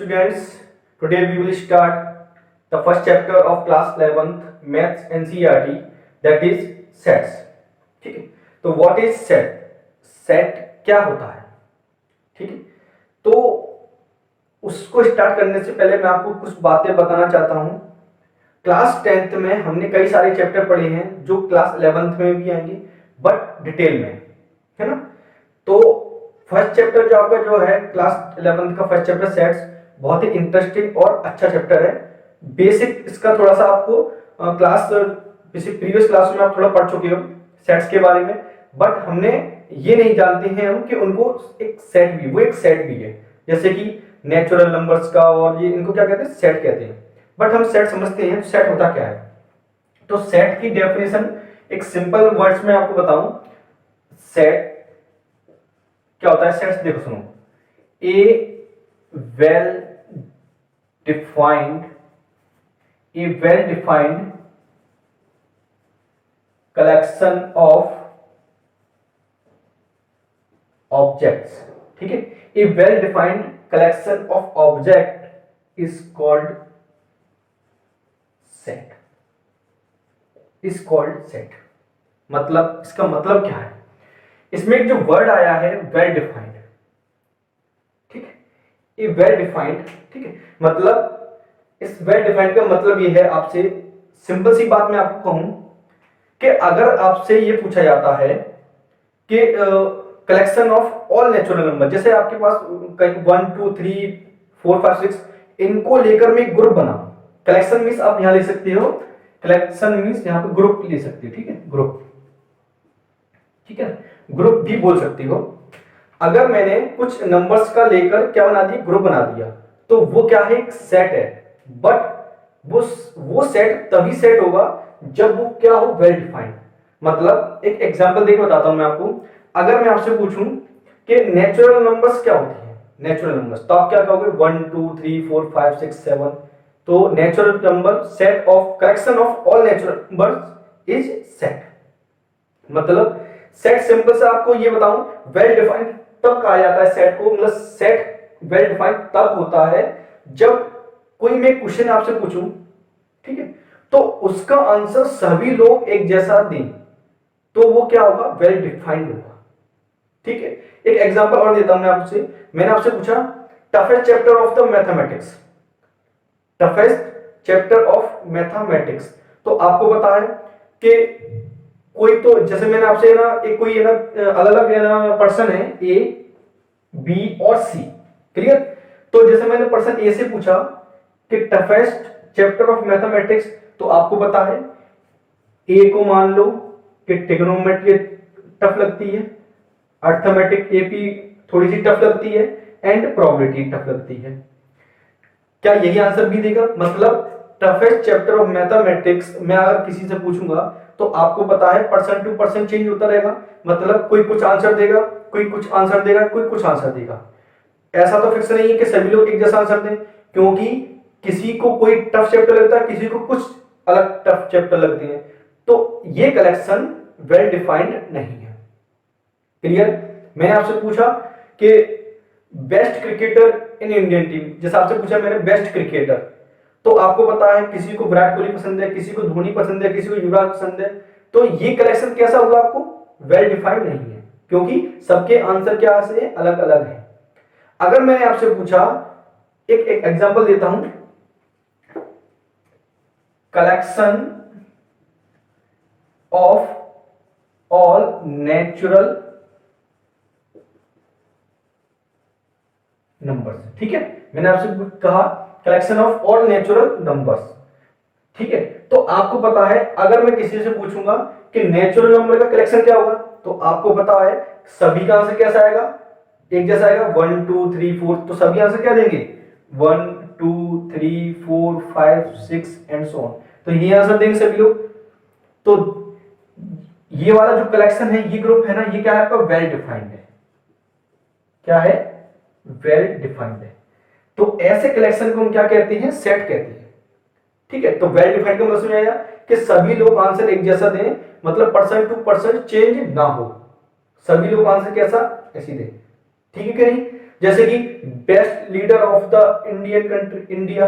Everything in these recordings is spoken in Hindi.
students, today we will start the first chapter of class 11th Maths NCERT, that is sets. ठीक है, तो what is set? set क्या होता है? ठीक है, तो उसको स्टार्ट करने से पहले मैं आपको कुछ बातें बताना चाहता हूं। क्लास 10th में हमने कई सारे चैप्टर पढ़े हैं जो क्लास 11th में भी आएंगे बट डिटेल में, है ना। तो फर्स्ट चैप्टर जो आपका जो है क्लास 11th का फर्स्ट चैप्टर सेट्स, बहुत ही इंटरेस्टिंग और अच्छा चैप्टर है। बेसिक इसका थोड़ा सा आपको क्लास प्रीवियस क्लास में आप थोड़ा पढ़ चुके हो सेट्स के बारे में, बट हमने ये नहीं जानते हैं हम कि उनको एक सेट भी, वो एक सेट भी है, जैसे कि नेचुरल नंबर्स का और ये इनको क्या कहते हैं, सेट कहते हैं। बट हम सेट समझते हैं, सेट होता क्या है। तो सेट की डेफिनेशन एक सिंपल वर्ड्स में आपको बताऊं। सेट क्या होता है? सेट्स देखो सुनो, a well defined collection of objects. ठीक है, a well defined collection of object is called set, मतलब इसका मतलब क्या है? इसमें एक जो वर्ड आया है वेल डिफाइंड, ठीक है, ये वेल डिफाइंड, ठीक है, मतलब इस वेल डिफाइंड का मतलब ये है, आपसे सिंपल सी बात मैं आपको कहूं कि अगर आपसे ये पूछा जाता है कि collection of all natural number, जैसे आपके पास 1 2 3 4 5 6 इनको लेकर मैं एक ग्रुप बना, कलेक्शन मींस आप यहां ले सकते हो, कलेक्शन मींस यहां पे ग्रुप ले सकते हो, ठीक है, ग्रुप, ठीक है, ग्रुप भी बोल सकती हो। अगर मैंने कुछ नंबर्स का लेकर क्या बना दिया, ग्रुप बना दिया, तो वो क्या है, एक सेट है। बट वो सेट तभी सेट होगा जब वो क्या हो, वेल डिफाइंड। मतलब एक एग्जांपल देके बताता हूं मैं आपको। अगर मैं आपसे पूछूं कि नेचुरल नंबर्स क्या होती है, नेचुरल नंबर्स, तो आप क्या कहोगे, 1 2 3 4 5 6 7। तो natural number set of collection of all natural numbers is set. मतलब सेट सिंपल से आपको ये बताऊं, वेल डिफाइंड तब कहा जाता है सेट को, मतलब सेट वेल डिफाइंड तब होता है जब कोई मैं क्वेश्चन आपसे पूछूं, ठीक है, तो उसका आंसर सभी लोग एक जैसा दें, तो वो क्या होगा, वेल डिफाइंड होगा। ठीक है, एक एग्जांपल और देता हूं मैं आपसे। मैंने आपसे पूछा toughest chapter of the mathematics, toughest chapter of mathematics, तो आपको पता है कि कोई, तो जैसे मैंने आपसे ना एक कोई है ना अलग अलग है ना पर्सन है, ए बी और सी, क्लियर। तो जैसे मैंने पर्सन ए से पूछा कि टफेस्ट चैप्टर ऑफ मैथमेटिक्स, तो आपको पता है ए को मान लो कि ट्रिग्नोमेट्री टफ लगती है, अर्थमेटिक एपी थोड़ी सी टफ लगती है, एंड प्रोबेबिलिटी टफ लगती है। क्या यही आंसर भी देगा? मतलब टफेस्ट चैप्टर ऑफ मैथमेटिक्स मैं अगर किसी से पूछूंगा तो आपको पता है पर्सन टू पर्सन चेंज होता रहेगा, मतलब कोई कुछ आंसर देगा, कोई कुछ आंसर देगा, कोई कुछ आंसर देगा। ऐसा तो फिक्स नहीं है कि सभी लोग एक जैसा आंसर दें, क्योंकि किसी को कोई टफ चैप्टर लगता है, किसी को कुछ अलग टफ चैप्टर लगते हैं। तो ये कलेक्शन वेल डिफाइंड नहीं है, क्लियर। मैंने आपसे पूछा कि best cricketer in Indian team, जैसे आपसे पूछा मैंने बेस्ट क्रिकेटर, तो आपको पता है किसी को विराट कोहली पसंद है, किसी को धोनी पसंद है, किसी को युवराज पसंद है। तो ये कलेक्शन कैसा होगा, आपको वेल डिफाइंड नहीं है, क्योंकि सबके आंसर क्या से अलग अलग है। अगर मैंने आपसे पूछा, एक एग्जांपल देता हूं, collection of all natural numbers, ठीक है, मैंने आपसे कहा collection of all natural numbers, ठीक है। तो आपको पता है अगर मैं किसी से पूछूंगा कि नेचुरल नंबर का कलेक्शन क्या होगा, तो आपको पता है सभी का आंसर कैसा आएगा, एक जैसा आएगा, 1 2 3 4, तो सभी आंसर क्या देंगे, 1 2 3 4 5 6 एंड सो ऑन, तो ये आंसर देंगे सभी लोग। तो ये वाला जो कलेक्शन है, ये ग्रुप है ना, ये क्या है आपका, वेल डिफाइंड है। क्या है, वेल डिफाइंड है। तो ऐसे कलेक्शन को हम क्या कहते हैं, सेट कहते हैं, ठीक है। तो वेल डिफाइंड का मतलब समझ आया कि सभी लोग आंसर एक जैसा दें, मतलब पर्सन टू पर्सन चेंज ना हो, सभी लोग आंसर कैसा, ऐसी दें, ठीक है कि नहीं? जैसे कि best leader of the Indian country India,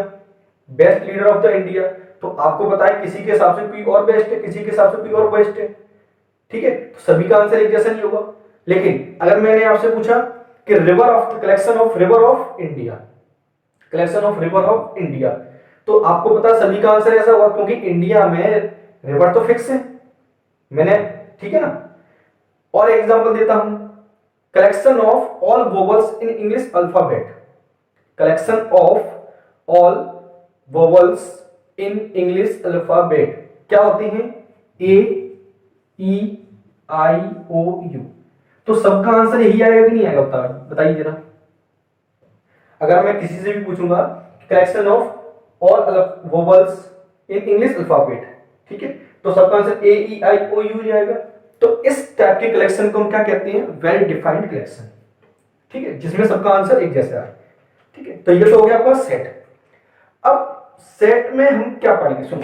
best leader of the India, तो आपको पता है किसी के हिसाब से कोई और बेस्ट है, किसी के हिसाब से कोई और बेस्ट है, ठीक है, तो सभी का आंसर एक जैसा नहीं होगा। लेकिन अगर मैंने आपसे पूछा कि river of collection of river of India, collection of river of India, तो आपको पता सभी का आंसर ऐसा होगा क्योंकि इंडिया में रिवर तो फिक्स है मैंने, ठीक है ना। और एग्जांपल देता हूं, collection of all vowels in English alphabet, collection of all vowels in English alphabet क्या होती हैं? ए ई आई ओ यू, तो सबका आंसर यही आएगा कि नहीं आएगा? बताइए जरा। अगर मैं किसी से भी पूछूंगा collection of all vowels in English alphabet, ठीक है, तो सबका answer A E I O you जाएगा। तो इस टाइप के कलेक्शन को हम क्या कहते हैं? वेल डिफाइंड कलेक्शन, ठीक है, जिसमें सबका आंसर एक जैसा है, ठीक है। तो ये तो हो गया आपका सेट। अब सेट में हम क्या पढ़ेंगे? सुनो,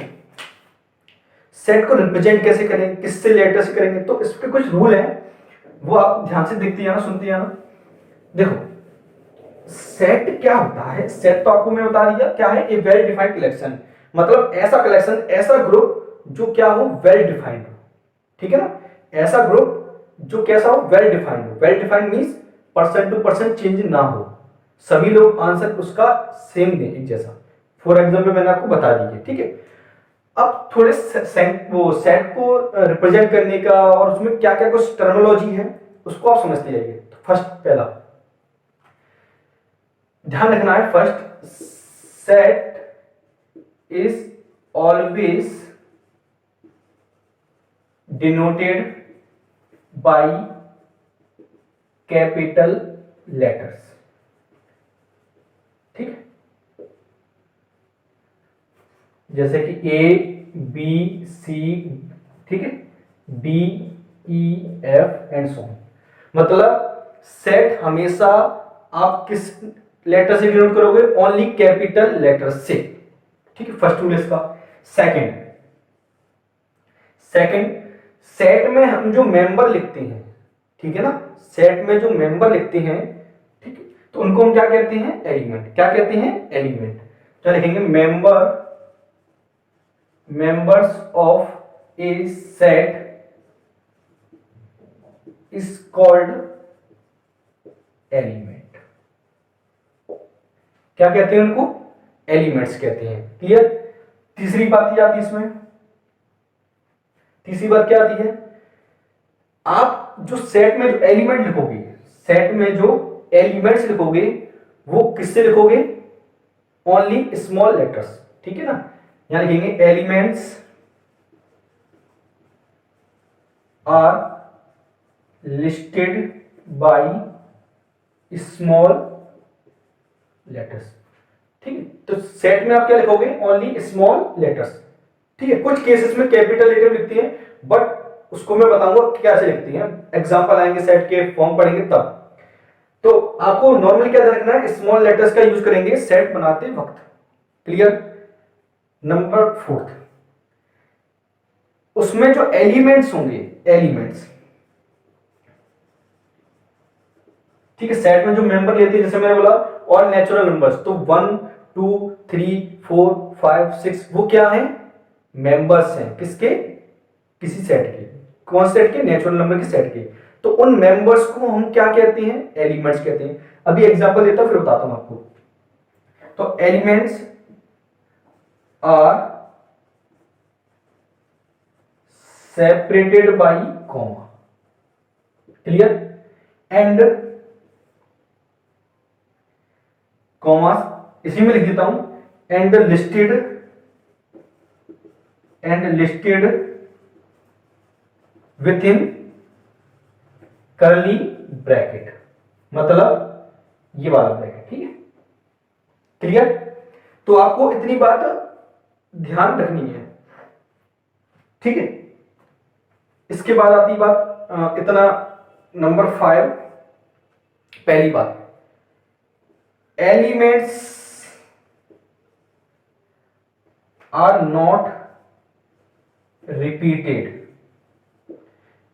सेट को रिप्रेजेंट कैसे करेंगे, किससे लेटर से करेंगे, तो इसके कुछ रूल हैं, वो आप ध्यान से देखते जाना, सुनते जाना। देखो सेट क्या होता है? सेट तो आपको मैं बता दिया क्या है, ए वेल डिफाइंड कलेक्शन, मतलब ऐसा कलेक्शन, ऐसा ग्रुप जो क्या हो, वेल डिफाइंड हो, ठीक है ना, ऐसा ग्रुप जो कैसा हो, वेल डिफाइंड हो। Well defined means person to person change ना हो, सभी लोग आंसर उसका सेम दें, एक जैसा। फॉर एग्जाम्पल मैंने आपको बता दी है, ठीक है। अब थोड़े वो सेट को रिप्रेजेंट करने का और उसमें क्या क्या कुछ टर्मिनोलॉजी है उसको आप समझते जाइए। तो फर्स्ट, पहला ध्यान रखना है, first, set is always denoted by capital letters, ठीक है, जैसे कि ए बी सी, ठीक है, D E F and so on. मतलब सेट हमेशा आप किस लेटर से डिनोट करोगे? ओनली कैपिटल लेटर से, ठीक है, फर्स्ट रूल इसका। सेकंड, सेट में हम जो मेंबर लिखते हैं, ठीक है ना, सेट में जो मेंबर लिखते हैं, ठीक है, तो उनको हम क्या कहते हैं? एलिमेंट। क्या कहते हैं? एलिमेंट। तो लिखेंगे members of a set is called element। क्या कहते हैं उनको? एलिमेंट्स कहते हैं। क्लियर? तीसरी बात क्या आती है इसमें? तीसरी बात क्या आती है? आप जो सेट में जो एलिमेंट लिखोगे, सेट में जो एलिमेंट्स लिखोगे वो किससे लिखोगे? ओनली स्मॉल लेटर्स, ठीक है ना। यहां लिखेंगे elements are listed by small letters, ठीक है। तो सेट में आप क्या लिखोगे? ओनली स्मॉल लेटर्स, ठीक है। कुछ केसेस में कैपिटल लेटर लिखती है, बट उसको मैं बताऊंगा कैसे लिखती हैं, एग्जांपल आएंगे, सेट के फॉर्म पढ़ेंगे तब। तो आपको नॉर्मली क्या रखना है? स्मॉल लेटर्स का यूज करेंगे सेट बनाते वक्त। क्लियर? नंबर 4, उसमें जो एलिमेंट्स होंगे, एलिमेंट्स, ठीक है, सेट में जो मेंबर लेते हैं, जैसे मैंने बोला और नेचुरल नंबर्स, तो 1 2 3 4 5 6 वो क्या है? मेंबर्स हैं। किसके? किसी सेट के। कौन सेट के? नेचुरल नंबर के सेट के। तो उन मेंबर्स को हम क्या कहते हैं? एलिमेंट्स कहते हैं। अभी एग्जांपल देता हूं फिर बताता हूं आपको। तो elements are separated by comma, clear, and comma इसी में लिख देता हूं, and listed within curly bracket, मतलब ये वाला ब्रैकेट, ठीक है। क्लियर? तो आपको इतनी बात ध्यान रखनी है, ठीक है। इसके बाद आती बात इतना, नंबर 5, पहली बात, elements are not repeated,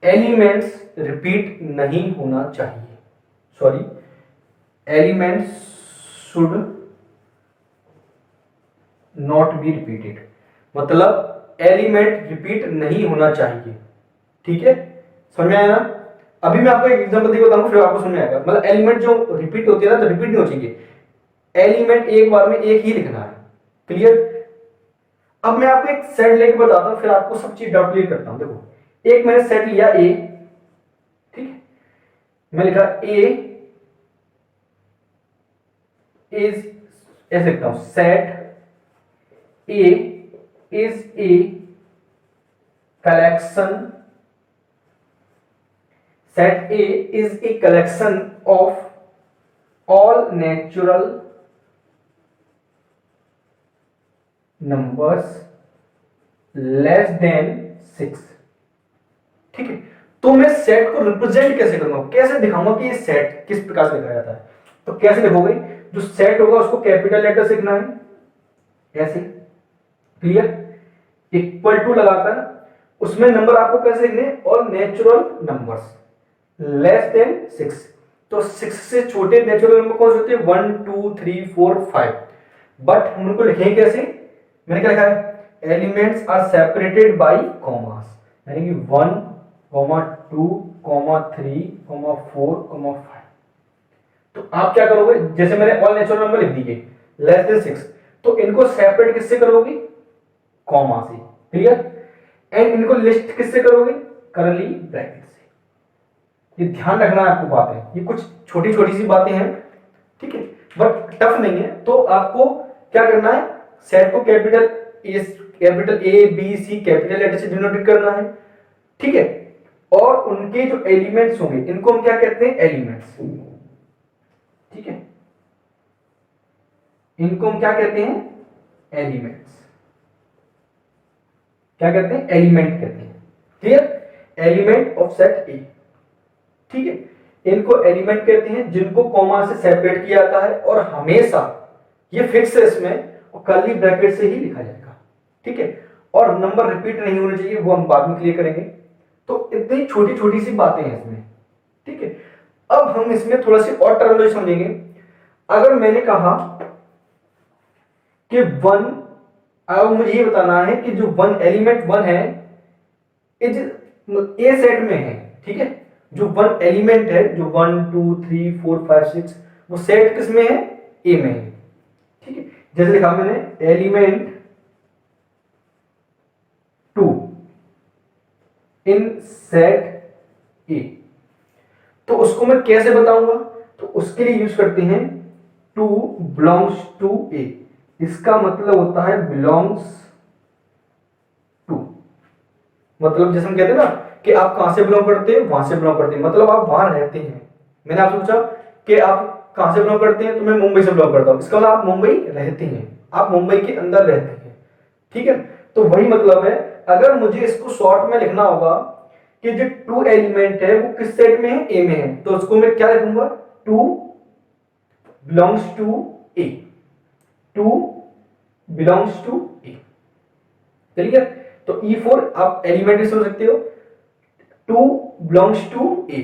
elements repeat नहीं होना चाहिए, sorry, element should not be repeated, मतलब एलिमेंट रिपीट नहीं होना चाहिए। ठीक है, समझ में आया ना? अभी मैं आपको एक एग्जांपल देके बताऊंगा, फिर आपको समझ में आएगा। मतलब एलिमेंट जो रिपीट होती है ना, तो रिपीट नहीं हो चाहिए, एलिमेंट एक बार में एक ही लिखना है। क्लियर? अब मैं आपको एक सेट लेके बताता हूं, फिर आपको सब चीज डाउट क्लियर करता हूं। देखो, एक मैंने सेट लिया ए, ठीक है, मैं लिखा ए इज, ऐसे लिखता हूं, set A is a collection, set A is a collection of all natural numbers less than 6। ठीक है, तो मैं सेट को रिप्रेजेंट कैसे करूंगा, कैसे दिखाऊंगा कि ये सेट किस प्रकार से लिखा जाता है? तो कैसे लिखोगे? जो सेट होगा उसको कैपिटल लेटर से लिखना है, ऐसे। क्लियर? इक्वल टू लगाकर उसमें नंबर आपको कैसे लिखने? और नेचुरल नंबर्स लेस देन 6। तो 6 से छोटे नेचुरल नंबर कौन से होते हैं? 1 2 3 4 5। बट हम उनको लिखेंगे कैसे? मैंने क्या लिखा है? Elements are separated by commas, यानी कि 1 2 3 4 5। तो आप क्या करोगे? जैसे मैंने ऑल नेचुरल नंबर लिख दिए लेस देन 6, तो इनको सेपरेट किससे करोगे? कॉमा से। क्लियर? एंड इनको लिस्ट किससे करोगे? करली ब्रैकेट से। ये ध्यान रखना है आपको बातें, ये कुछ छोटी छोटी सी बातें हैं, ठीक है, बट टफ नहीं है। तो आपको क्या करना है? सेट को capital A B C capital letter से डिनोटेट करना है, ठीक है। और उनके जो एलिमेंट्स होंगे इनको हम क्या कहते हैं? एलिमेंट्स। ठीक है, इनको हम क्या कहते हैं? एलिमेंट्स। क्या कहते हैं? एलिमेंट कहते हैं। क्लियर? एलिमेंट ऑफ सेट ए। ठीक है, इनको एलिमेंट कहते हैं जिनको कॉमा से सेपरेट किया जाता है, और हमेशा ये फिक्स है इसमें, और कर्ली ब्रैकेट से ही लिखा जाएगा। ठीक है, और नंबर रिपीट नहीं होने चाहिए, वो हम बाद में क्लियर करेंगे। तो इतनी छोटी छोटी सी बातें हैं इसमें। ठीक है, अब हम इसमें थोड़ा सी और टर्मिनोलॉजी समझेंगे। अगर मैंने कहा कि 1, अब मुझे ये बताना है कि जो 1 एलिमेंट 1 है इज ए सेट में है। ठीक है, जो 1 एलिमेंट है, जो 1 2 3 4 5 6, वो सेट किस में है? ए में है। ठीक है, जैसे लिखा मैंने एलिमेंट 2 इन सेट ए, तो उसको मैं कैसे बताऊंगा? तो उसके लिए यूज करते हैं 2 बिलोंग्स टू ए। इसका मतलब होता है बिलोंग्स टू, मतलब जैसे हम कहते हैं ना कि आप कहां से बिलोंग करते हैं? वहां से बिलोंग करते हैं, मतलब आप वहां रहते हैं। मैंने आपसे पूछा कि आप कहां से बिलोंग करते हैं, तो मैं मुंबई से बिलोंग करता हूं, इसका मतलब आप मुंबई रहते हैं, आप मुंबई के अंदर रहते हैं। ठीक है, तो वही मतलब है। अगर मुझे इसको शॉर्ट में लिखना होगा कि जो 2 एलिमेंट है वो किस सेट में है? ए में है, तो उसको मैं क्या लिखूंगा? 2 belongs to A, 2 belongs to A. Clear? तो E4 आप एलिमेंट समझ सकते हो, 2 बिलोंग्स टू ए।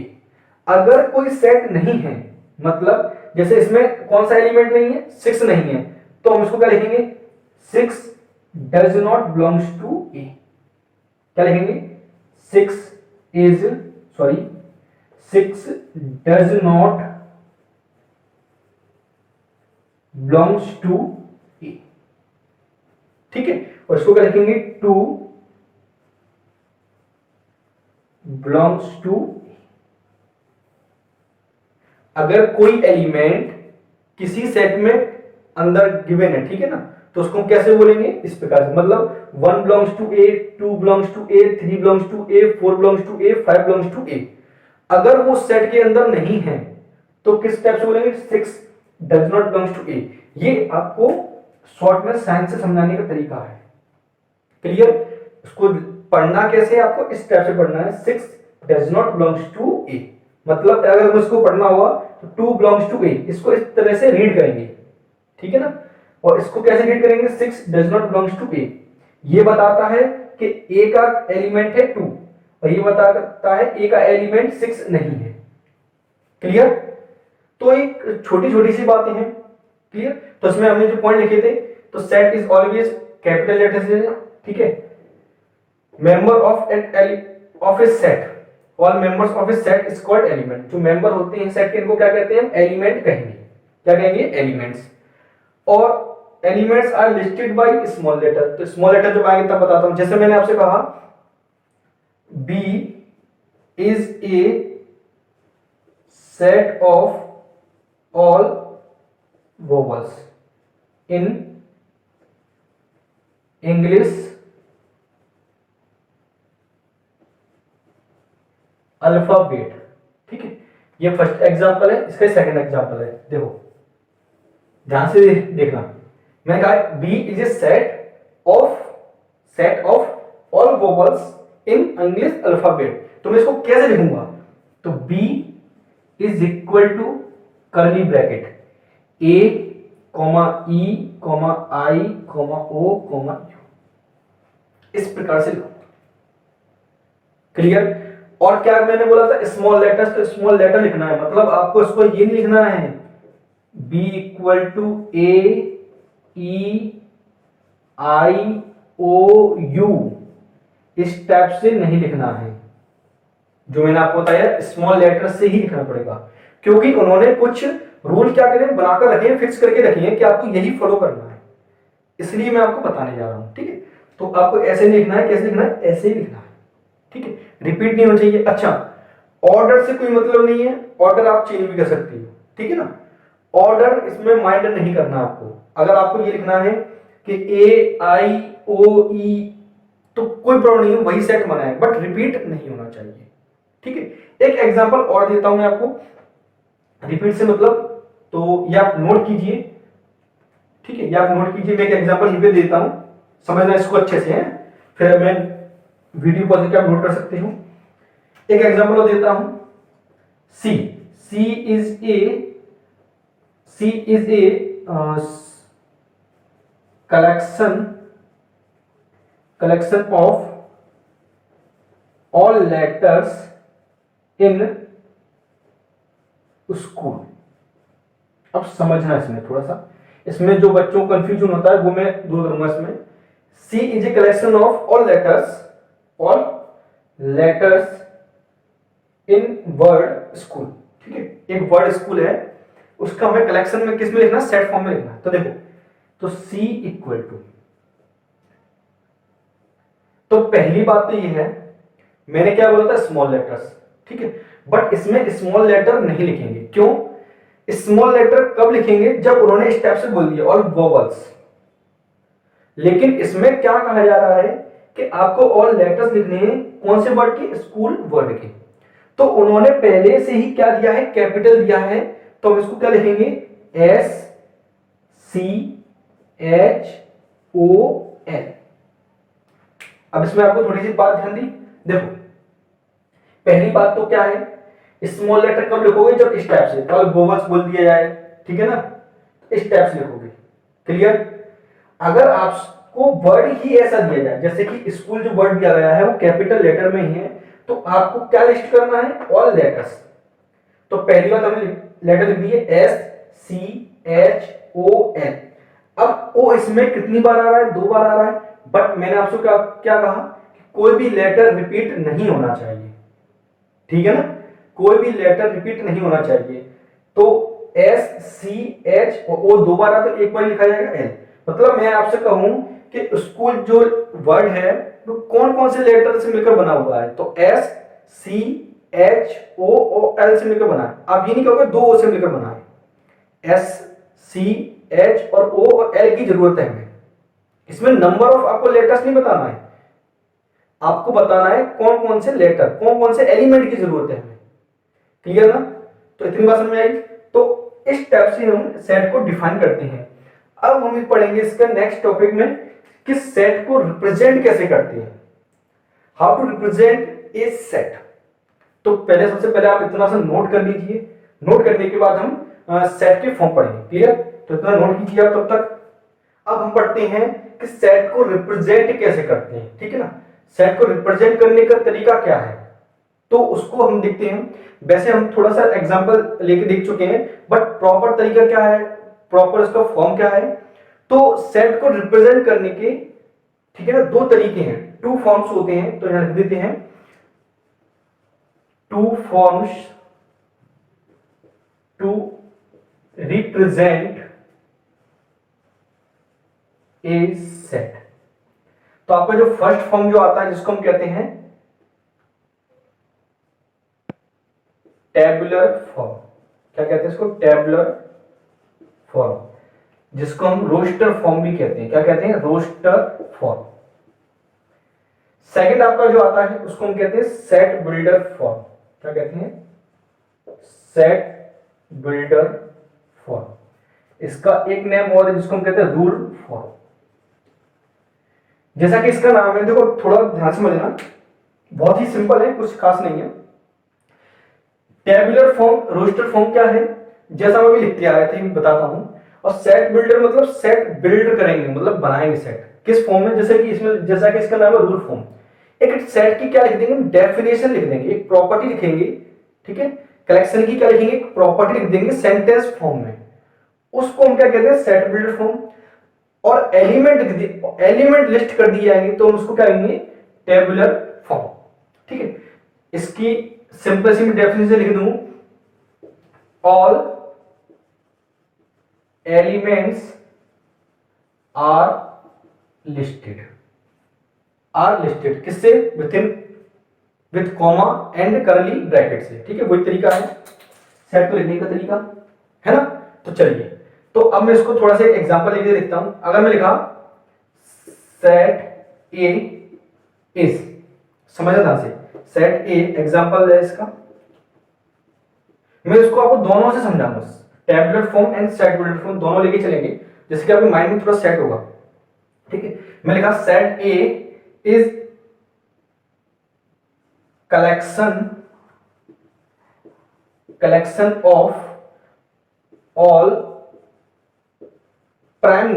अगर कोई सेट नहीं है, मतलब जैसे इसमें कौन सा एलिमेंट नहीं है? 6 नहीं है, तो हम इसको क्या लिखेंगे? 6 डज नॉट बिलोंग्स टू ए। क्या लिखेंगे? 6 डज नॉट बिलोंग्स टू ए। ठीक है, और इसको क्या लिखेंगे? 2 बिलोंग्स टू। अगर कोई एलिमेंट किसी सेट में अंदर गिवन है, ठीक है ना, तो उसको हम कैसे बोलेंगे? इस प्रकार से, मतलब 1 belongs to A, 2 belongs to A, 3 belongs to A, 4 belongs to A, 5 belongs to A. अगर वो सेट के अंदर नहीं है तो किस टाइप से बोलेंगे? 6 डज नॉट बिलोंग्स टू ए। ये आपको शॉर्ट में साइंस से समझाने का तरीका है। क्लियर? इसको पढ़ना कैसे? आपको इस टाइप से पढ़ना है, 6 डज नॉट बिलोंग्स टू ए। मतलब अगर मुझको पढ़ना हुआ तो 2 बिलोंग्स टू ए, इसको इस तरह से रीड करेंगे। ठीक है ना, और इसको कैसे रीड करेंगे? 6 डज नॉट बिलोंग्स टू ए। ये बताता है कि ए का एलिमेंट है 2, और ये बताता है ए का एलिमेंट 6 नहीं है। क्लियर? तो एक छोटी छोटी सी बातें हैं, क्लियर। तो इसमें हमने जो पॉइंट लिखे थे, तो set is always capital letter से, ठीक है। Member of a set, all members of a set is called element. जो मेंबर होते हैं सेट के, इनको क्या कहते हैं, एलिमेंट कहेंगे। क्या कहेंगे, एलिमेंट्स। और elements are listed by small letter. तो स्मॉल लेटर जब आएंगे तब बताता हूं। जैसे मैंने आपसे कहा B is a set of all vowels in English alphabet, ठीक है। ये फर्स्ट एग्जांपल है, इसका सेकंड एग्जांपल है। देखो ध्यान से देखना, मैंने कहा B is a set of all vowels in English alphabet. तो मैं इसको कैसे लिखूंगा, तो B is equal to curly bracket A comma E comma I comma O comma U, इस प्रकार से लिखो, क्लियर। और क्या मैंने बोला था, स्मॉल लेटर्स, तो स्मॉल लेटर लिखना है, मतलब आपको इसको ये नहीं लिखना है B equal to A E I O U, इस टाइप से नहीं लिखना है। जो मैंने आपको बताया स्मॉल लेटर से ही लिखना पड़ेगा, क्योंकि उन्होंने कुछ रूल क्या करे बनाकर रखे हैं, फिक्स करके रखे हैं कि आपको यही फॉलो करना है, इसलिए मैं आपको बताने जा रहा हूं, ठीक है। तो आपको ऐसे नहीं लिखना है, कैसे लिखना है, ऐसे ही लिखना है, ठीक है। रिपीट नहीं होना चाहिए। अच्छा, ऑर्डर से कोई मतलब नहीं है, ऑर्डर आप चेंज भी कर सकती हो, ठीक है ना। ऑर्डर इसमें माइंड नहीं करना आपको। अगर आपको ये लिखना है कि ए आई ओ ई, तो कोई प्रॉब्लम नहीं है, वही सेट बना है, बट रिपीट नहीं होना चाहिए, ठीक है। एक एग्जांपल और देता हूं मैं आपको, रिपीट से मतलब, तो ये आप नोट कीजिए, ठीक है। ये आप नोट कीजिए, मैं एक एग्जांपल यहीं पे देता हूं, समझना इसको अच्छे से है, फिर मैं वीडियो पॉज करके आप नोट कर सकते हो। एक एग्जांपल देता हूं, C C is a collection of all letters in school. अब समझना इसमें थोड़ा सा, इसमें जो बच्चों को कंफ्यूजन होता है वो मैं दूर करूंगा इसमें। C is a collection of all letters in word school, ठीक है। एक वर्ड स्कूल है, उसका हमें कलेक्शन में किस में लिखना, सेट फॉर्म में लिखना। तो देखो, तो सी इक्वल टू, तो पहली बात तो ये है, मैंने क्या बोला था, स्मॉल लेटर्स, ठीक है। बट इसमें स्मॉल लेटर नहीं लिखेंगे। क्यों? स्मॉल लेटर कब लिखेंगे, जब उन्होंने इस टाइप से बोल दिया और वोवल्स। लेकिन इसमें क्या कहा जा रहा है कि आपको ऑल लेटर्स लिखने हैं, कौन से वर्ड के, स्कूल वर्ड के। तो उन्होंने पहले से ही क्या दिया है, कैपिटल दिया है, तो हम इसको क्या लिखेंगे, S C H O L. अब इसमें आपको थोड़ी सी बात ध्यान दी, देखो पहली बात तो क्या है, स्मॉल लेटर कब लिखोगे, जब इस टाइप से कल वोवल्स बोल दिया जाए, ठीक है ना, इस टाइप से लिखोगे, क्लियर। अगर आपको वर्ड ही ऐसा दिया जाए, जैसे कि स्कूल जो वर्ड दिया गया है वो कैपिटल लेटर में ही है, तो आपको क्या लिस्ट करना है, ऑल लेटर्स। तो पहली बात हमने लेटर लिख दी है S C H O L. अब ओ इसमें कितनी बार आ रहा है, 2 बार आ रहा है, बट मैंने आपसे क्या कहा कि कोई भी लेटर रिपीट नहीं होना चाहिए, ठीक है ना, कोई भी लेटर रिपीट नहीं होना चाहिए। तो एस सी एच ओ 2 बार आ तो एक बार लिखा जाएगा एल। मतलब मैं आपसे कहूं कि स्कूल जो वर्ड है वो कौन कौन से लेटर से मिलकर बना हुआ है, तो S C H O L से मिलकर बना है। आप ये नहीं कहोगे 2 ओ से मिलकर बना है, एस सी एच और ओ और एल की जरूरत है हमें। इसमें नंबर ऑफ आपको लेटर्स नहीं बताना है, आपको बताना है कौन कौन से लेटर, कौन कौन से एलिमेंट की जरूरत है हमें, क्लियर ना। तो इतनी बात समझ में आई। तो इस टाइप से हम सेट को डिफाइन करते हैं। अब हम पढ़ेंगे इसका नेक्स्ट टॉपिक में कि सेट को रिप्रेजेंट कैसे करते हैं, how to represent a set. तो पहले सबसे पहले आप इतना सा नोट कर लीजिए, नोट करने के बाद हम सेट के फॉर्म पढ़ेंगे, क्लियर। तो इतना नोट कीजिए आप तब तक। अब हम पढ़ते हैं कि सेट को रिप्रेजेंट कैसे करते हैं, ठीक है ना। सेट को रिप्रेजेंट करने का तरीका क्या है, तो उसको हम देखते हैं। वैसे हम थोड़ा सा एग्जांपल लेके देख चुके हैं, बट प्रॉपर तरीका क्या है, प्रॉपर इसका फॉर्म क्या है। तो सेट को रिप्रेजेंट करने के, ठीक है ना, दो तरीके हैं, टू फॉर्म्स होते हैं। तो यहां लिख देते हैं two forms to represent a set. तो आपका जो फर्स्ट फॉर्म जो आता है जिसको हम कहते हैं टेबुलर फॉर्म, क्या कहते हैं इसको, टेबुलर फॉर्म, जिसको हम रोस्टर फॉर्म भी कहते हैं। क्या कहते हैं, रोस्टर फॉर्म। सेकंड आपका जो आता है उसको हम कहते हैं सेट बिल्डर फॉर्म। क्या कहते हैं, सेट बिल्डर फॉर्म। इसका एक नेम और है जिसको हम कहते हैं रूल फॉर्म। जैसा कि इसका नाम है, देखो थोड़ा ध्यान से समझना, बहुत ही सिंपल है, कुछ खास नहीं है। टेबुलर फॉर्म, रोस्टर फॉर्म क्या है, जैसा मैं भी लिखते आ रहे थे बताता हूं। और सेट बिल्डर मतलब सेट बिल्ड करेंगे, मतलब बनाएंगे सेट किस फॉर्म में, जैसे कि इसमें, जैसा कि इसका नाम है रूल फॉर्म। एक सेट की क्या लिख देंगे, डेफिनेशन लिख देंगे, एक प्रॉपर्टी लिखेंगे, ठीक है। कलेक्शन की क्या लिखेंगे, एक प्रॉपर्टी लिख देंगे सेंटेंस फॉर्म में, उसको हम क्या कहते हैं, सेट बिल्डर फॉर्म। और एलिमेंट लिस्ट कर दिए जाएंगे तो हम उसको क्या कहेंगे, टेबुलर फॉर्म, ठीक है। इसकी सिंपल सी डेफिनेशन लिख दूं, ऑल एलिमेंट्स आर लिस्टेड, किससे, विथ कॉमा एंड करली ब्रैकेट से, ठीक है। वही तरीका है सेट को लिखने का तरीका, है ना। तो चलिए, तो अब मैं इसको थोड़ा सा एक एग्जांपल लेके देखता हूं। अगर मैं लिखा सेट ए इज, समझना ध्यान से, सेट ए एग्जांपल है इसका, मैं इसको आपको दोनों से समझाऊंगा, tabular form and set builder form दोनों लेके चलेंगे, जिससे कि आपके माइंड में थोड़ा सेट होगा, ठीक है। मैं लिखा set A is collection of all prime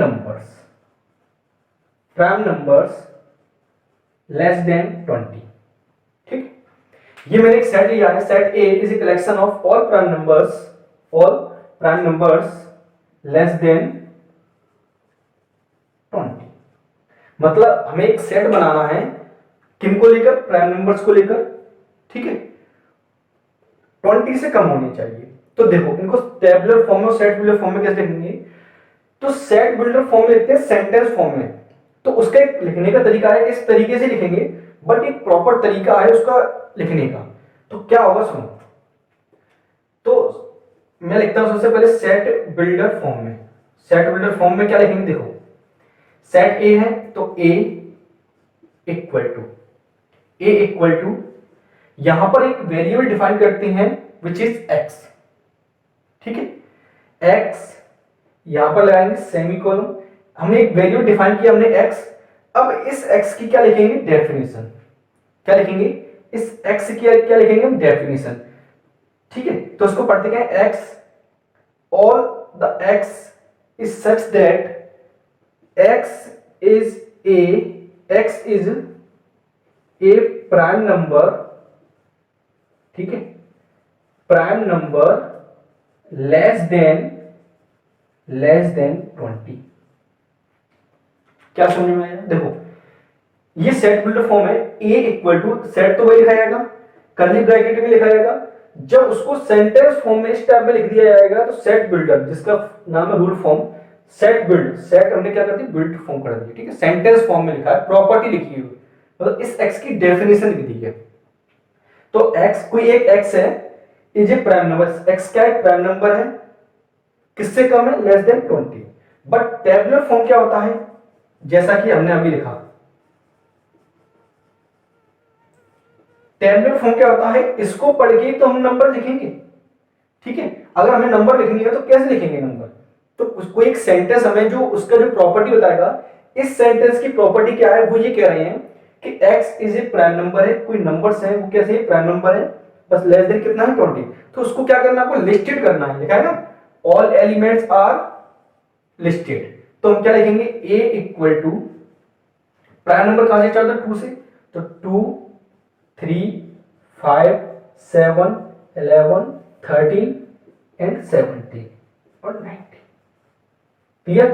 numbers less than 20, ठीक। ये मैंने एक सेट लिया है, set A is a collection of all prime numbers less than 20। मतलब हमें एक सेट बनाना है, किनको लेकर, प्राइम नंबर्स को लेकर, ठीक है, 20 से कम होनी चाहिए। तो देखो इनको टेबुलर फॉर्म में और सेट बिल्डर फॉर्म में कैसे लिखेंगे। तो सेट बिल्डर फॉर्म में लिखते हैं सेंटेंस फॉर्म में, तो उसका एक लिखने का तरीका है, इस तरीके से लिखेंगे, बट एक प्रॉपर तरीका है उसका लिखने का। तो क्या होगा सुनो, तो मैं लिखता हूं सबसे पहले सेट बिल्डर फॉर्म में। सेट बिल्डर फॉर्म में क्या लिखेंगे, देखो सेट ए है तो ए इक्वल टू यहां पर एक वेरिएबल डिफाइन करते हैं विच इज एक्स, ठीक है। एक्स यहां पर लगाएंगे सेमीकोलन, हमने एक वेरिएबल डिफाइन किया हमने एक्स। अब इस एक्स की क्या लिखेंगे, डेफिनेशन। क्या लिखेंगे, इस एक्स की क्या लिखेंगे हम, डेफिनेशन, ठीक है। तो इसको पढ़ते क्या है, x all the x is such that x is A prime number, ठीक है, प्राइम नंबर लेस देन 20। क्या समझ में आया, देखो ये सेट बिल्डर फॉर्म है, ए इक्वल टू सेट तो वही लिखा जाएगा, कर्ली ब्रैकेट में लिखा जाएगा। जब उसको सेंटेंस फॉर्म में इस टाइप में लिख दिया जाएगा तो सेट बिल्डर, जिसका नाम है rule form, set build, set हमने क्या कर दी, बिल्ड फॉर्म कर दी, ठीक है। सेंटेंस फॉर्म में लिखा है, प्रॉपर्टी लिखी हुई, मतलब इस एक्स की डेफिनेशन लिख दी है। तो एक्स, कोई एक एक्स है, is a prime number, x क्या है, प्राइम नंबर है, किससे कम है, less than 20। But tabular form क्या होता है, जैसा कि हमने अभी लिखा, टेबुलर फॉर्म क्या होता है, इसको पढ़ के तो हम नंबर लिखेंगे, ठीक है। अगर हमें नंबर लिखनी है तो कैसे लिखेंगे नंबर, तो उसको एक सेंटेंस हमें जो उसका जो प्रॉपर्टी बताएगा, इस सेंटेंस की प्रॉपर्टी क्या है, वो ये कह रहे हैं कि x is a prime number है, कोई नंबर्स है वो कैसे प्राइम नंबर है, बस लेस देन कितना है 20। तो उसको क्या करना है, आपको लिस्टेड करना है, लिखा है ना, ऑल एलिमेंट्स आर लिस्टेड। तो हम क्या लिखेंगे, a equal to prime number कहां से चलता है, 2 से, तो 2 3 5 7, 11, 13 एंड 17 और 19। क्लियर?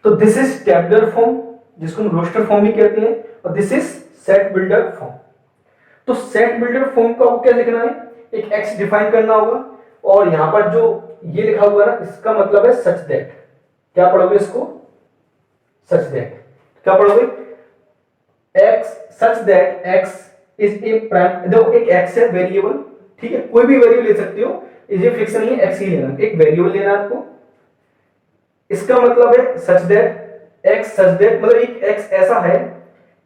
तो दिस इज टेबुलर फॉर्म जिसको हम रोस्टर फॉर्म भी कहते हैं, और this is set builder form. तो सेट बिल्डर फॉर्म का क्या लिखना है, एक एक्स डिफाइन करना होगा, और यहां पर जो ये लिखा हुआ ना इसका मतलब है सच दैट। क्या पढ़ोगे इसको? Such that. क्या पढ़ोगे? X such that x is A prime. देखो एक एक्स है वेरिएबल, ठीक है, कोई भी वेरिएबल ले सकते हो, ये फिक्स नहीं है, एक्स ही लेना, एक वेरिएबल लेना आपको। इसका मतलब है सच दैट एक्स, सच दैट मतलब एक एक्स ऐसा है,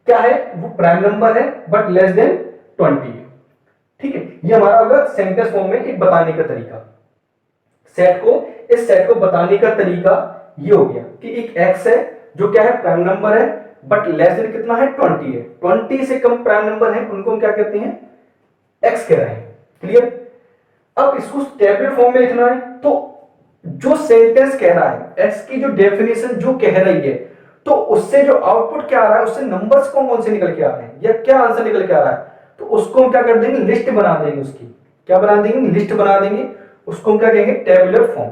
क्या है वो प्राइम नंबर है बट लेस देन 20 है। ठीक है, ये हमारा होगा सेंटेंस फॉर्म में एक बताने का तरीका। सेट को, इस सेट को बताने का तरीका ये हो गया कि एक एक्स है जो क्या है प्राइम नंबर है बट लेस देन कितना है 20 है, 20 से कम प्राइम नंबर है उनको हम क्या कहते हैं, एक्स कह रहे हैं। क्लियर? अब इसको टेबुलर फॉर्म में लिखना है, तो जो सेंटेंस कह रहा है एक्स की जो डेफिनेशन जो कह रही है, तो उससे जो आउटपुट क्या आ रहा है, उससे नंबर्स कौन से निकल के आ रहे हैं या क्या आंसर निकल के आ रहा है, तो उसको हम क्या कर देंगे, लिस्ट बना देंगे उसकी। क्या बना देंगे? लिस्ट बना देंगे। उसको हम क्या कहेंगे, टेबुलर फॉर्म।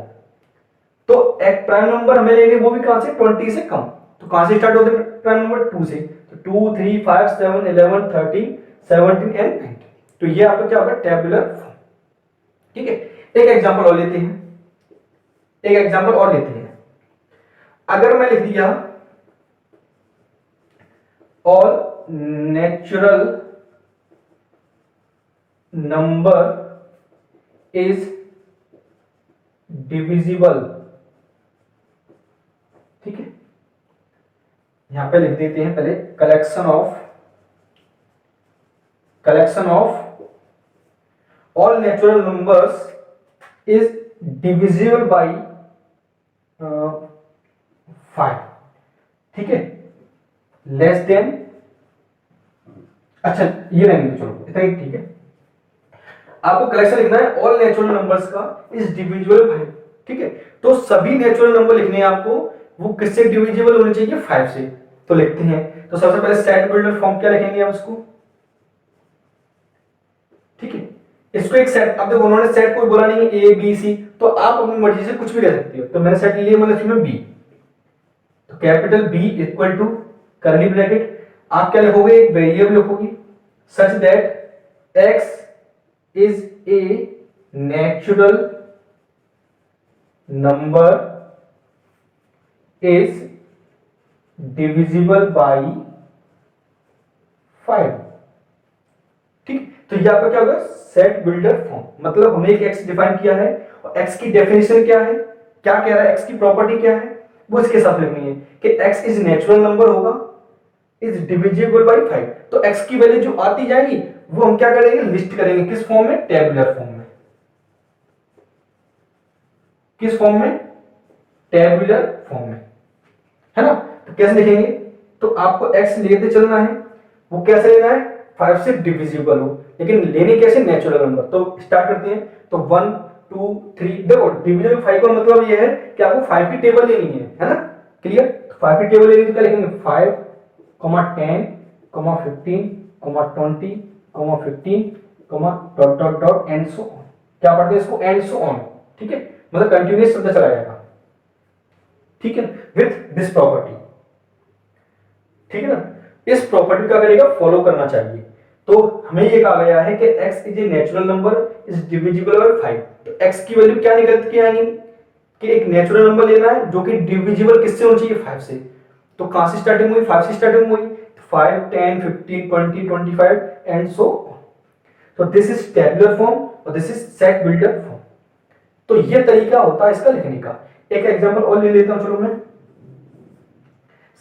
तो एक प्राइम नंबर हमें लेंगे वो भी कहां से, 20 से कम। तो कहां से स्टार्ट होते हैं प्राइम नंबर? 2 से। तो 2, 3, 5, 7, 11, 13, 17 एंड 19। तो ये आपका क्या होगा, टेबुलर फॉर्म। ठीक है, एक एग्जांपल और लेते हैं, एक एग्जांपल और लेते हैं। अगर मैं लिख दिया all natural number is divisible, ठीक है, यहां पे लिख देते हैं पहले collection of all natural numbers is divisible by 5, ठीक है, लेस देन, अच्छा ये रहने दो, चलो इतना ही ठीक है। आपको कलेक्शन लिखना है ऑल नेचुरल नंबर्स का इज डिविजिबल 5, ठीक है, तो सभी नेचुरल नंबर लिखने हैं आपको, वो किससे डिविजिबल होने चाहिए, 5 से। तो लिखते हैं, तो सबसे पहले सेट बिल्डर फॉर्म क्या लिखेंगे आप इसको, ठीक है, इसको एक सेट, अब देखो उन्होंने सेट कोई बोला नहीं है ए बी सी, तो आप अपनी मर्जी से कुछ भी ले सकते हो। तो मैंने सेट लिया, मतलब इसमें बी, तो capital B equal to curly bracket, आप क्या लिखोगे, एक वेरिएबल लिखोगे such that x is a natural number is divisible by 5, ठीक। तो ये आपका क्या होगा, सेट बिल्डर फॉर्म। मतलब हमने एक एक्स डिफाइन किया है और एक्स की डेफिनेशन क्या है, क्या कह रहा है, एक्स की प्रॉपर्टी क्या है, वो इसके साथ लिखनी है कि एक्स इज नेचुरल नंबर होगा, इज डिविजिबल बाई 5। तो एक्स की वैल्यू जो आती जाएगी वो हम क्या करेंगे, लिस्ट करेंगे, किस फॉर्म में, टेबुलर फॉर्म में। किस फॉर्म में, टेबुलर फॉर्म में, है ना। तो कैसे लिखेंगे, तो आपको एक्स लेते चलना है, वो कैसे लेना है, 5 से डिविजिबल हो, लेकिन लेने कैसे, नेचुरल नंबर। तो स्टार्ट करते हैं, तो 1, 2, 3, देखो डिविजन 5 का मतलब ये है कि आपको 5 की टेबल लेनी है ना। क्लियर? 5 की टेबल लेनी तो क्या लिखेंगे, 5, 10, 15, 20, 15, dot dot dot and so on. क्या पढ़ते हैं इसको, एंड सो ऑन, ठीक है, मतलब कंटिन्यूअस चलता चला जाएगा, ठीक है, विथ दिस प्रॉपर्टी, ठीक है ना। इस प्रॉपर्टी का करेगा फॉलो करना चाहिए। तो हमें ये कहा गया है कि x is a natural number is divisible by 5। तो x की वैल्यू क्या निकल के आएगी कि एक नेचुरल नंबर लेना है जो कि डिविजिबल किससे होना चाहिए, 5 से। तो कहां से स्टार्टिंग हुई, 5 से स्टार्टिंग हुई, 5, 10, 15, 20, 25 एंड सो ऑन। तो दिस इज टेबुलर फॉर्म और this is set builder form. तो ये तरीका होता है इसका लिखने का। एक एग्जांपल और ले लेता हूं, चलो मैं,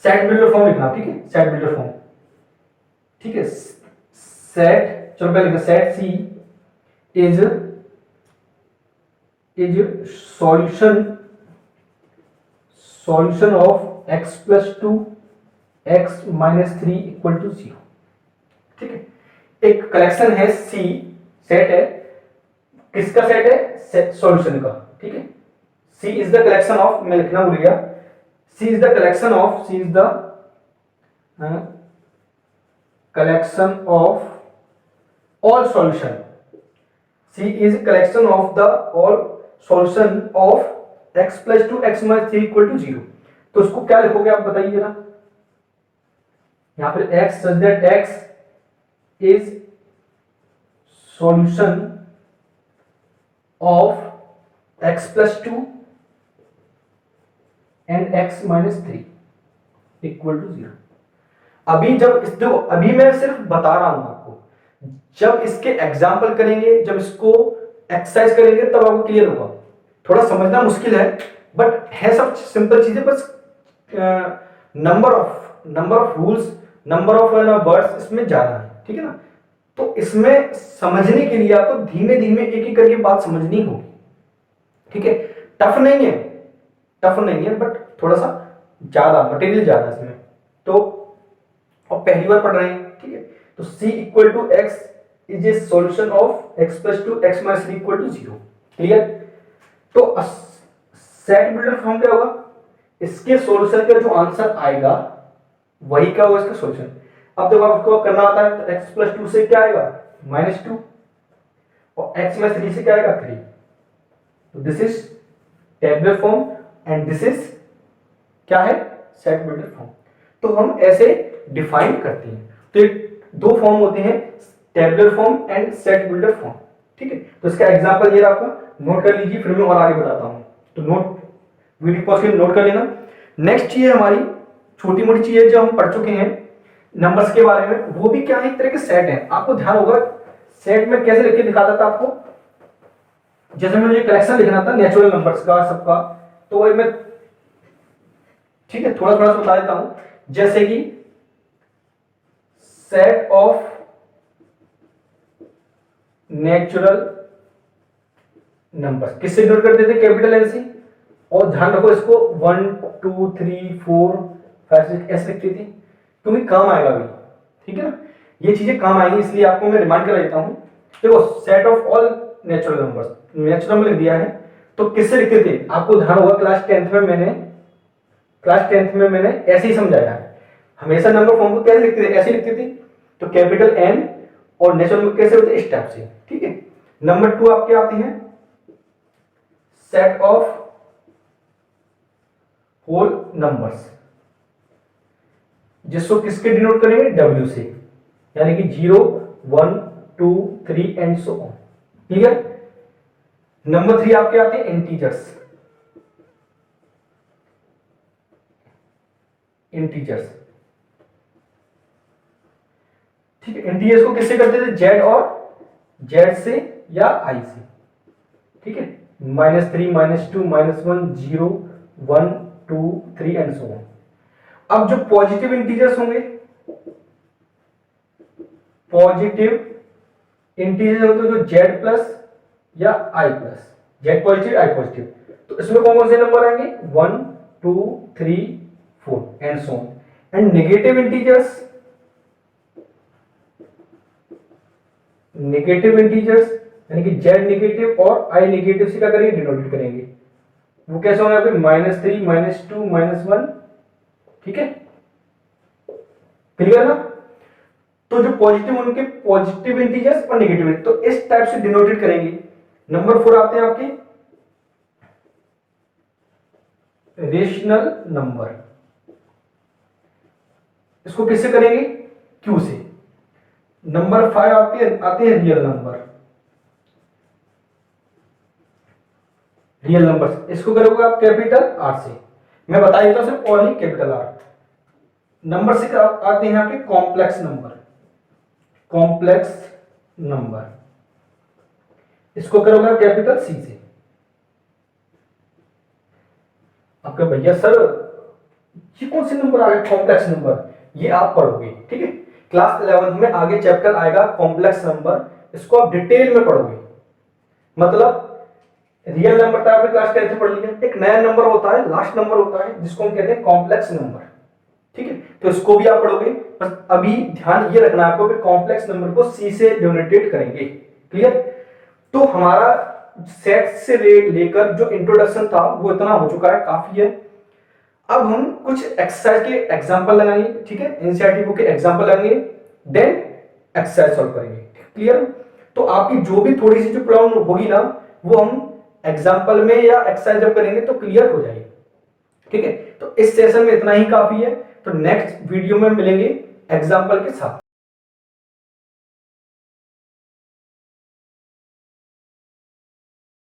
सेट बिल्डर फॉर्म लिखना, ठीक है, सेट बिल्डर फॉर्म, ठीक है, सेट, चलो पहले लिखते set C is solution of x plus 2 x minus 3 equal to 0, ठीक है। एक कलेक्शन है सी, सेट है, किसका सेट है, सॉल्यूशन का, ठीक है। C is the collection of, मैं लिखना भूल गया, C is the collection of, C is the collection of all solution C is collection of the all solution of x plus 2 x minus 3 equal to 0। तो उसको क्या लिखोगे आप बताइए जरा, यहाँ पर x such that x is solution of x plus 2 and x minus 3 equal to 0। अभी जब इस देखो, अभी मैं सिर्फ बता रहा हूं आपको, जब इसके एग्जाम्पल करेंगे, जब इसको एक्सरसाइज करेंगे तब आपको क्लियर होगा। थोड़ा समझना मुश्किल है बट है सब सिंपल चीजें, बस number of rules, number of words इसमें ज्यादा है, ठीक है ना। तो इसमें समझने के लिए आपको धीमे धीमे एक एक करके बात समझनी होगी, ठीक है। टफ नहीं है बट थोड़ा सा ज्यादा मटेरियल ज्यादा इसमें, तो और पहली बार पढ़ रहे हैं, ठीक है। तो c equal to x is a solution of x plus two x minus 3 equal to 0, clear. तो सेट बिल्डर फॉर्म क्या होगा, इसके सॉल्यूशन का जो आंसर आएगा वही क्या होगा इसका सॉल्यूशन। अब जब आपको करना आता है तो x प्लस 2 से क्या आएगा -2 और x माइनस 3 से क्या आएगा 3। तो this is tabular form and this is क्या है सेट बिल्डर फॉर्म। तो हम ऐसे डिफाइन करते हैं। तो ये दो फॉर्म होते हैं, tabular form and set builder form, ठीक है। तो इसका एग्जांपल ये आपका नोट कर लीजिए, फिर मैं और आगे बताता हूं। तो नोट वीडियो पॉज करके नोट कर लेना। नेक्स्ट चीज है हमारी छोटी मोटी चीजें जो हम पढ़ चुके हैं नंबर्स के बारे में, वो भी क्या है एक तरह के सेट है। आपको ध्यान होगा सेट में कैसे लिख के दिखाता था आपको, जैसे मुझे कलेक्शन लिखना था नेचुरल नंबर्स का सबका, तो वही मैं ठीक है थोड़ा थोड़ा बता देता हूं। जैसे कि सेट ऑफ नेचुरल नंबर्स किससे डिनोट करते थे, कैपिटल एन से। और ध्यान रखो इसको 1 2 3 4 5 6 ऐसे लिखती थी क्योंकि काम आएगा अभी, ठीक है ना। ये चीजें काम आएंगी इसलिए आपको मैं रिमाइंड कर देता हूं। देखो set of all natural numbers, natural number लिख दिया है तो किससे लिखते थे आपको ध्यान होगा, क्लास 10th में मैंने ऐसे ही समझाया है। हमेशा नंबर फॉर्म को कैसे लिखते थे, ऐसे लिखते थे। तो कैपिटल एन और नेचुरल नंबर कैसे होते हैं, इस टाइप से, ठीक है। नंबर 2 आपके आते हैं सेट ऑफ होल नंबर्स, जिसको किसके डिनोट करेंगे, डब्ल्यू से, यानी कि 0 1 2 3 and so on, clear. Number 3 आपके आते हैं इंटीजर्स, ठीक है। इंटीजर्स को किससे करते थे, जेड और जेड से या आई से, ठीक है। -3 -2 -1 0 1 2 3 एंड सो ऑन। अब जो पॉजिटिव इंटीजर्स होंगे, पॉजिटिव इंटीजर होते हैं जो जेड प्लस या आई प्लस, जेड पॉजिटिव आई पॉजिटिव, तो इसमें कौन कौन से नंबर आएंगे 1 2 3 4 and so on. And negative integers, यानी कि जेड नेगेटिव और आई नेगेटिव से क्या करेंगे, डिनोट करेंगे। वो कैसे होंगे आपके -3 -2 -1, ठीक है, क्लियर ना। तो जो पॉजिटिव उनके पॉजिटिव इंटीजर्स और नेगेटिव, तो इस टाइप से डिनोटेड करेंगे। नंबर 4 आते हैं आपके रेशनल नंबर, इसको किससे करेंगे, क्यू से। नंबर 5 आपके आते हैं रियल नंबर्स, इसको करोगे आप कैपिटल आर से। मैं बता देता हूं सिर्फ ओनली कैपिटल आर। नंबर 6 आते हैं आपके कॉम्प्लेक्स नंबर, इसको करोगे आप कैपिटल सी से। आपके भैया सर ये कौन से नंबर आ गए कॉम्प्लेक्स नंबर, ये आप पढ़ोगे, ठीक है। क्लास 11th में आगे चैप्टर आएगा कॉम्प्लेक्स नंबर, इसको आप डिटेल में पढ़ोगे। मतलब रियल नंबर था आपने क्लास 10th में पढ़ लिया, एक नया नंबर होता है, लास्ट नंबर होता है जिसको हम कहते हैं कॉम्प्लेक्स नंबर, ठीक है। तो इसको भी आप पढ़ोगे, बस अभी ध्यान ये रखना है आपको कि कॉम्प्लेक्स नंबर को सी से डिनोटेट करेंगे, क्लियर। तो हमारा सेट से लेकर जो इंट्रोडक्शन था वो इतना हो चुका है, काफी है। अब हम कुछ एक्सरसाइज के एग्जांपल लगाएंगे, ठीक है, एनसीईआरटी बुक के एग्जांपल लगाएंगे, देन एक्सरसाइज सॉल्व करेंगे, क्लियर। तो आपकी जो भी थोड़ी सी जो प्रॉब्लम होगी ना, वो हम एग्जाम्पल में या एक्सरसाइज जब करेंगे तो क्लियर हो जाएगी। ठीक है, तो इस सेशन में इतना ही काफी है। तो नेक्स्ट वीडियो में मिलेंगे एग्जाम्पल के साथ।